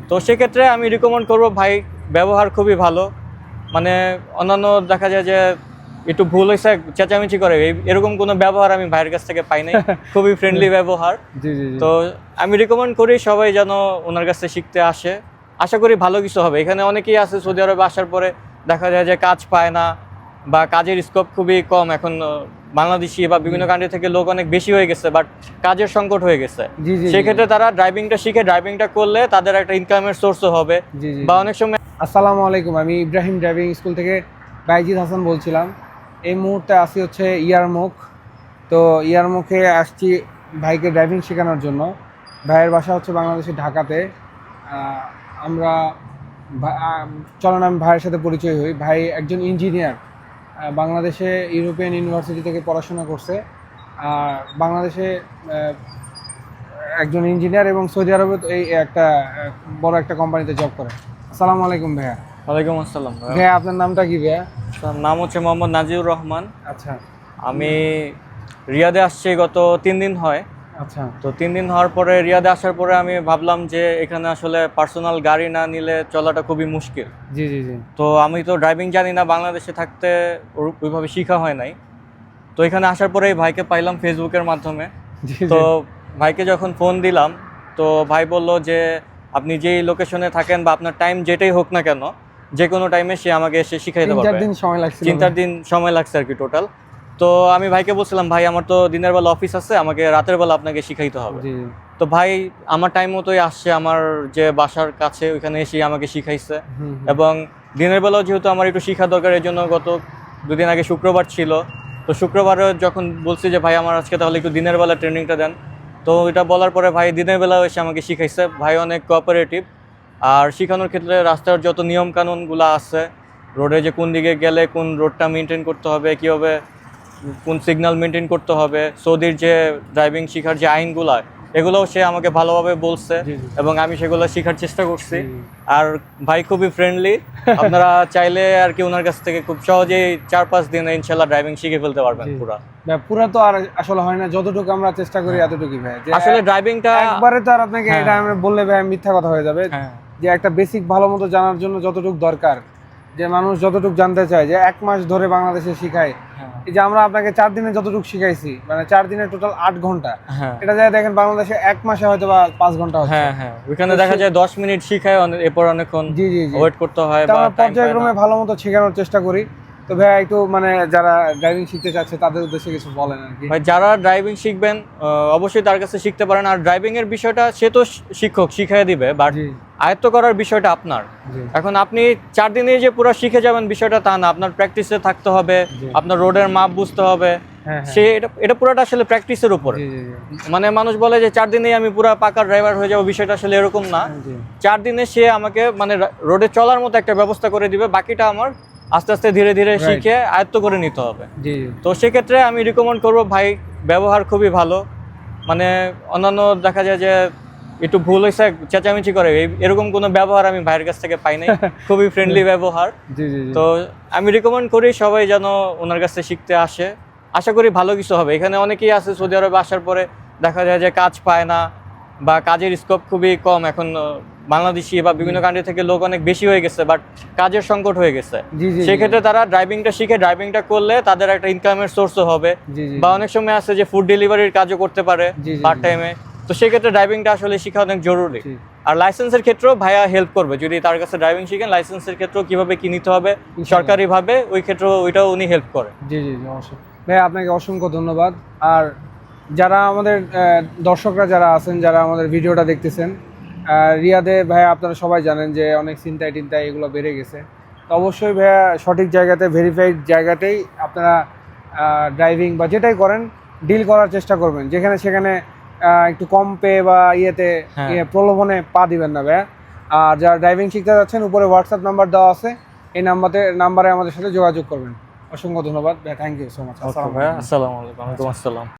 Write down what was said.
তো সেক্ষেত্রে আমি রিকমেন্ড করব ভাই, ব্যবহার খুবই ভালো। মানে অন্যান্য দেখা যায় যে একটু ভুল হয়েছে চেঁচামেচি করে, এরকম কোনো ব্যবহার আমি ভাইয়ের কাছ থেকে পাই নাই। খুবই ফ্রেন্ডলি ব্যবহার। জি জি জি। তো আমি রিকমেন্ড করি সবাই যেন ওনার কাছ থেকে শিখতে আসে। আশা করি ভালো কিছু হবে। এখানে অনেকেই আছে সৌদি আরবে আসার পরে দেখা যায় যে কাজ পায় না বা কাজের স্কোপ খুবই কম। এখন বাংলাদেশি বা বিভিন্ন কান্ট্রি থেকে লোক অনেক বেশি হয়ে গেছে, বাট কাজের সংকট হয়ে গেছে। জি জি। সেক্ষেত্রে তারা ড্রাইভিংটা শিখে, ড্রাইভিংটা করলে তাদের একটা ইনকামের সোর্সও হবে। জি জি। বা অনেক সময় আসসালামু আলাইকুম, আমি ইব্রাহিম ড্রাইভিং স্কুল থেকে বাইজিদ হাসান বলছিলাম। এই মুহূর্তে আসি হচ্ছে ইয়ারমুখ। তো ইয়ারমুখে আসছি ভাইকে ড্রাইভিং শেখানোর জন্য। ভাইয়ের বাসা হচ্ছে বাংলাদেশের ঢাকাতে। আমরা চলেন আমি ভাইয়ের সাথে পরিচয় হই। ভাই একজন ইঞ্জিনিয়ার, বাংলাদেশে ইউরোপিয়ান ইউনিভার্সিটি থেকে পড়াশোনা করছে। আর বাংলাদেশে একজন ইঞ্জিনিয়ার এবং সৌদি আরবে এই একটা বড় একটা কোম্পানিতে জব করে। আসসালামু আলাইকুম ভাইয়া। ওয়ালাইকুম আসসালাম। ভাইয়া আপনার নামটা কি ভাইয়া? নাম হচ্ছে মোহাম্মদ নাজিউর রহমান। আচ্ছা। আমি রিয়াদে আসছি গত 3 দিন হয়। আচ্ছা। তো 3 দিন হওয়ার পরে, রিয়াদে আসার পরে আমি ভাবলাম যে এখানে আসলে পার্সোনাল গাড়ি না নিলে চলাটা খুবই মুশকিল। জি জি জি। তো আমি তো ড্রাইভিং জানি না, বাংলাদেশে থাকতে ওইভাবে শেখা হয় নাই। তো এখানে আসার পরে এই ভাইকে পাইলাম ফেসবুকের মাধ্যমে। জি তো জি। ভাইকে যখন ফোন দিলাম, তো ভাই বলল যে আপনি যেই লোকেশনে থাকেন বা আপনার টাইম যেটাই হোক না কেন, যে কোনো টাইমে সে আমাকে এসে শিখাইতে 3-4 পারবে। দিন সময় লাগছিল। 3-4 দিন সময় লাগছে আর কি টোটাল। তো আমি ভাইকে বলছিলাম, ভাই আমার তো দিনের বেলা অফিস আছে, আমাকে রাতের বেলা আপনাকে শিখাইতে হবে। জি জি। তো ভাই আমার টাইম মতোই আসছে, আমার যে বাসার কাছে ওইখানে এসে আমাকে শিখাইছে। এবং দিনের বেলাও যেহেতু আমার একটু শিখা দরকার, এই জন্য গত 2 দিন আগে শুক্রবার ছিল। তো শুক্রবারে যখন বলছি যে ভাই আমার আজকে তাহলে একটু দিনের বেলা ট্রেনিংটা দেন, তো এটা বলার পরে ভাই দিনের বেলাও এসে আমাকে শিখাইছে। ভাই অনেক কোঅপারেটিভ। আর শেখানোর ক্ষেত্রে রাস্তার যত নিয়ম কানুনগুলো আছে, রোডে যে কোন দিকে গেলে কোন রোডটা মেনটেন করতে হবে, কীভাবে কোন সিগন্যাল মেনটেন করতে হবে, সৌদির যে ড্রাইভিং শেখার যে আইনগুলো, এগুলোও সে আমাকে ভালোভাবে বলছে এবং আমি সেগুলো শেখার চেষ্টা করছি। আর ভাই খুবই ফ্রেন্ডলি। আপনারা চাইলে আর কি ওনার কাছ থেকে খুব সহজেই 4-5 দিনে ইনশাল্লাহ ড্রাইভিং শিখে ফেলতে পারবেন পুরা। পুরা তো আর আসলে হয় না, যতটুকু আমরা চেষ্টা করি এতটুকুই ভাই। আসলে ড্রাইভিংটা একবারে তো আর আপনাকে এটা আমরা বললে ভাই মিথ্যা কথা হয়ে যাবে। যে একটা বেসিক ভালো মতো জানার জন্য যতটুকু দরকার, যে মানুষ যতটুকু জানতে চায়, যে 1 মাস ধরে বাংলাদেশে শিখায়, এই যে আমরা আপনাকে 4 দিনে যতটুকু শিখাইছি, মানে 4 দিনে টোটাল 8 ঘন্টা, এটা যায় দেখেন বাংলাদেশে 1 মাসে হয়তো বা 5 ঘন্টা হচ্ছে। হ্যাঁ হ্যাঁ, ওখানে দেখা যায় 10 মিনিট শিখায়, এরপর অনেকক্ষণ জি জি ওয়েট করতে হয় বা পর্যায়ক্রমে ভালো মতো শেখানোর চেষ্টা করি। তো ভাই একটু মানে যারা ড্রাইভিং শিখতে চাচ্ছে তাদের উদ্দেশ্যে কিছু বলেন আর কি। ভাই যারা ড্রাইভিং শিখবেন অবশ্যই তার কাছে শিখতে পারেন। আর ড্রাইভিং এর বিষয়টা সে তো শিক্ষক শিখিয়ে দিবে, বাট আয়ত্ত করার বিষয়টা আপনার। এখন আপনি 4 দিনে যে পুরো শিখে যাবেন বিষয়টা তা না, আপনার প্র্যাকটিসে থাকতে হবে, আপনার রোডের মাপ বুঝতে হবে। সে এটা পুরোটা আসলে প্র্যাকটিসের উপর। মানে মানুষ বলে যে 4 দিনেই আমি পুরো পাকা ড্রাইভার হয়ে যাবো, বিষয়টা আসলে এরকম না। 4 দিনে সে আমাকে মানে রোডে চলার মতো একটা ব্যবস্থা করে দিবে, বাকিটা আমার আস্তে আস্তে ধীরে ধীরে শিখে আয়ত্ত করে নিতে হবে। তো সেক্ষেত্রে আমি রিকমেন্ড করবো ভাই, ব্যবহার খুবই ভালো। মানে অন্যান্য দেখা যায় যে একটু ভুল হয়েছে চেঁচামেচি করে, এরকম কোনো ব্যবহার আমি ভাইয়ের কাছ থেকে পাই নাই। খুবই ফ্রেন্ডলি ব্যবহার। তো আমি রিকমেন্ড করি সবাই যেন ওনার কাছ থেকে শিখতে আসে। আশা করি ভালো কিছু হবে। এখানে অনেকেই আছে সৌদি আরবে আসার পরে দেখা যায় যে কাজ পায় না বা কাজের স্কোপ খুবই কম। এখন বাংলাদেশি বা বিভিন্ন কান্ট্রি থেকে লোক অনেক বেশি হয়ে গেছে, বাট কাজের সংকট হয়ে গেছে। সেক্ষেত্রে তারা ড্রাইভিংটা শিখে, ড্রাইভিংটা করলে তাদের একটা ইনকামের সোর্সও হবে। বা অনেক সময় আছে যে ফুড ডেলিভারির কাজও করতে পারে পার্ট টাইমে। তো সেক্ষেত্রে ড্রাইভিংটা আসলে শেখা অনেক জরুরি। আর লাইসেন্সের ক্ষেত্রেও ভাইয়া হেল্প করবে, যদি তার কাছে ড্রাইভিং শিখেন লাইসেন্সের ক্ষেত্রেও কিভাবে কি নিতে হবে সরকারিভাবে, ওই ক্ষেত্রেও ওইটাও উনি হেল্প করে। জি জি অবশ্যই ভাই, আপনাকে অসংখ্য ধন্যবাদ। আর যারা আমাদের দর্শকরা যারা আছেন, যারা আমাদের ভিডিওটা দেখতেছেন, রিয়াদে ভাইয়া আপনারা সবাই জানেন যে অনেক ছিনতাই টিনতাই এগুলো বেড়ে গেছে। তো অবশ্যই ভাইয়া সঠিক জায়গাতে, ভেরিফাইড জায়গাতেই আপনারা ড্রাইভিং বা যেটাই করেন ডিল করার চেষ্টা করবেন। যেখানে সেখানে একটু কম পে বা প্রলোভনে পা দিবেন না ভাইয়া। আর যারা ড্রাইভিং শিখতে যাচ্ছেন, উপরে হোয়াটসঅ্যাপ নাম্বার দেওয়া আছে, এই নাম্বারে আমাদের সাথে যোগাযোগ করবেন। অসংখ্য ধন্যবাদ ভাই, থ্যাংক ইউ সো মাচ। আসসালামু আলাইকুম। ওয়া আলাইকুম আসসালাম।